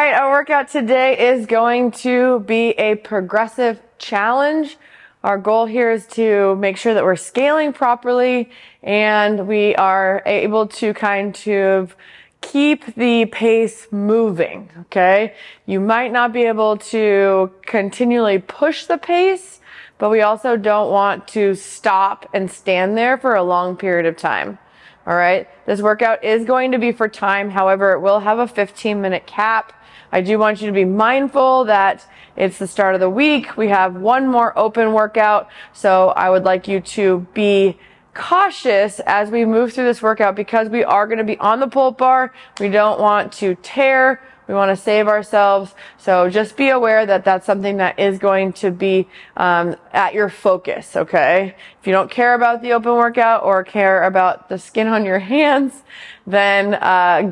right, our workout today is going to be a progressive challenge. Our goal here is to make sure that we're scaling properly and we are able to kind of keep the pace moving, okay? You might not be able to continually push the pace, but we also don't want to stop and stand there for a long period of time. All right, this workout is going to be for time. However, it will have a 15-minute cap. I do want you to be mindful that it's the start of the week. We have one more open workout. So I would like you to be cautious as we move through this workout because we are going to be on the pull-up bar. We don't want to tear. We want to save ourselves. So just be aware that that's something that is going to be at your focus, okay? If you don't care about the open workout or care about the skin on your hands, then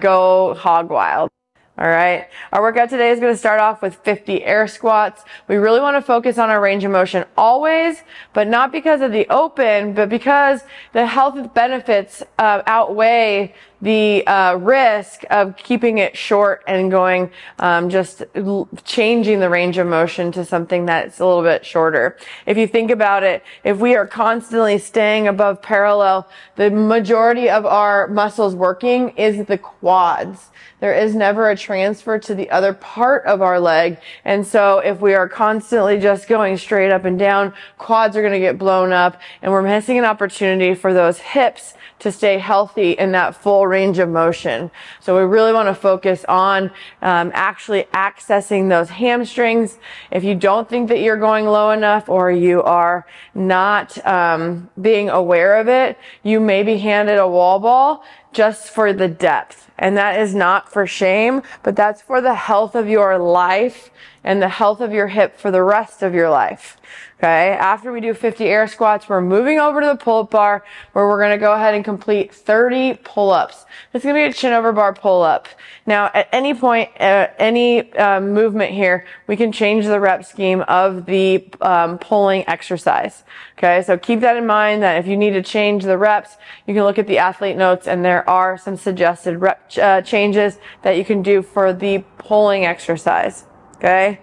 go hog wild. All right. Our workout today is going to start off with 50 air squats. We really want to focus on our range of motion always, but not because of the open, but because the health benefits outweigh the risk of keeping it short and going just changing the range of motion to something that's a little bit shorter. If you think about it, if we are constantly staying above parallel, the majority of our muscles working is the quads. There is never a transfer to the other part of our leg. And so if we are constantly just going straight up and down, quads are going to get blown up and we're missing an opportunity for those hips to stay healthy in that full range of motion. So we really want to focus on actually accessing those hamstrings. If you don't think that you're going low enough or you are not being aware of it, you may be handed a wall ball just for the depth. And that is not for shame, but that's for the health of your life and the health of your hip for the rest of your life. Okay. After we do 50 air squats, we're moving over to the pull-up bar where we're going to go ahead and complete 30 pull-ups. It's going to be a chin over bar pull-up. Now, at any point, any movement here, we can change the rep scheme of the pulling exercise. Okay. So keep that in mind that if you need to change the reps, you can look at the athlete notes and there are some suggested rep changes that you can do for the pulling exercise. Okay.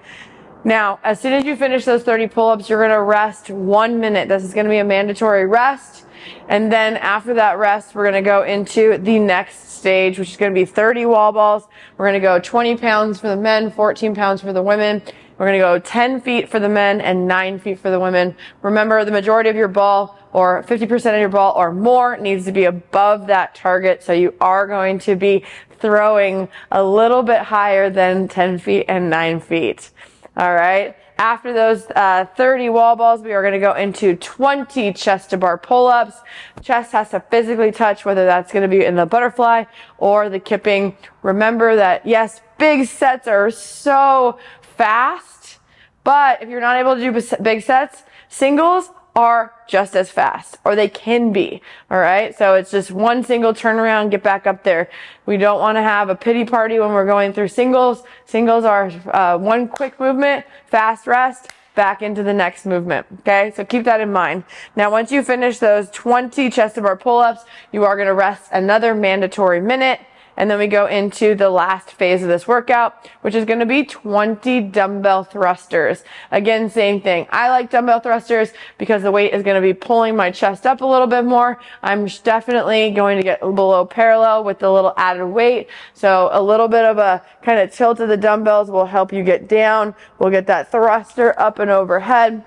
Now, as soon as you finish those 30 pull-ups, you're going to rest 1 minute. This is going to be a mandatory rest. And then after that rest, we're going to go into the next stage, which is going to be 30 wall balls. We're going to go 20 pounds for the men, 14 pounds for the women. We're going to go 10 feet for the men and 9 feet for the women. Remember, the majority of your ball or 50% of your ball or more needs to be above that target. So you are going to be throwing a little bit higher than 10 feet and 9 feet. All right. After those 30 wall balls, we are going to go into 20 chest to bar pull-ups. Chest has to physically touch, whether that's going to be in the butterfly or the kipping. Remember that, yes, big sets are so fast, but if you're not able to do big sets, singles are just as fast, or they can be. All right. So it's just one single turnaround, get back up there. We don't want to have a pity party when we're going through singles. Singles are one quick movement, fast rest, back into the next movement. Okay. So keep that in mind. Now, once you finish those 20 chest to bar pull-ups, you are going to rest another mandatory minute. And then we go into the last phase of this workout, which is going to be 20 dumbbell thrusters. Again, same thing. I like dumbbell thrusters because the weight is going to be pulling my chest up a little bit more. I'm definitely going to get below parallel with the little added weight. So a little bit of a kind of tilt of the dumbbells will help you get down. We'll get that thruster up and overhead.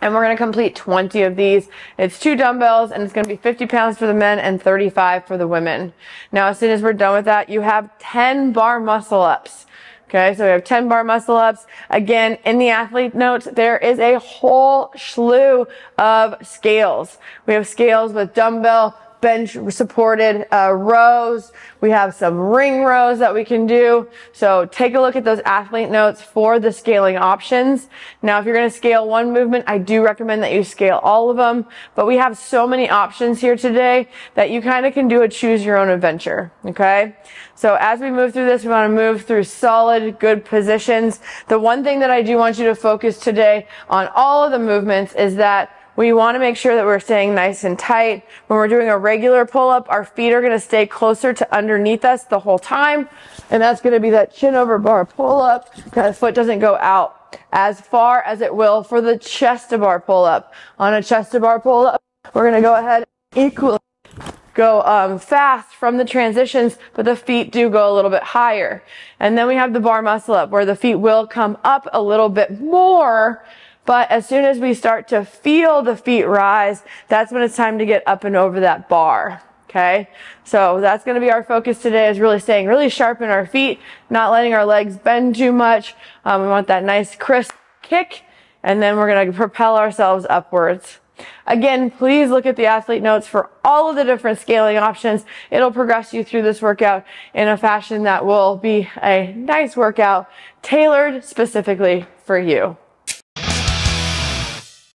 And we're going to complete 20 of these. It's 2 dumbbells and it's going to be 50 pounds for the men and 35 for the women. Now, as soon as we're done with that, you have 10 bar muscle ups. Okay, so we have 10 bar muscle ups. Again, in the athlete notes, there is a whole slew of scales. We have scales with dumbbell, bench supported rows. We have some ring rows that we can do. So take a look at those athlete notes for the scaling options. Now, if you're going to scale one movement, I do recommend that you scale all of them. But we have so many options here today that you kind of can do a choose your own adventure. Okay. So as we move through this, we want to move through solid, good positions. The one thing that I do want you to focus today on all of the movements is that We want to make sure that we're staying nice and tight. When we're doing a regular pull-up, our feet are going to stay closer to underneath us the whole time. And that's going to be that chin over bar pull-up. The foot doesn't go out as far as it will for the chest to bar pull-up. On a chest to bar pull-up, we're going to go ahead equally go fast from the transitions, but the feet do go a little bit higher. And then we have the bar muscle up where the feet will come up a little bit more, but as soon as we start to feel the feet rise, that's when it's time to get up and over that bar. Okay, so that's going to be our focus today, is really staying really sharp in our feet, not letting our legs bend too much. We want that nice crisp kick, and then we're going to propel ourselves upwards. Again, please look at the athlete notes for all of the different scaling options. It'll progress you through this workout in a fashion that will be a nice workout tailored specifically for you.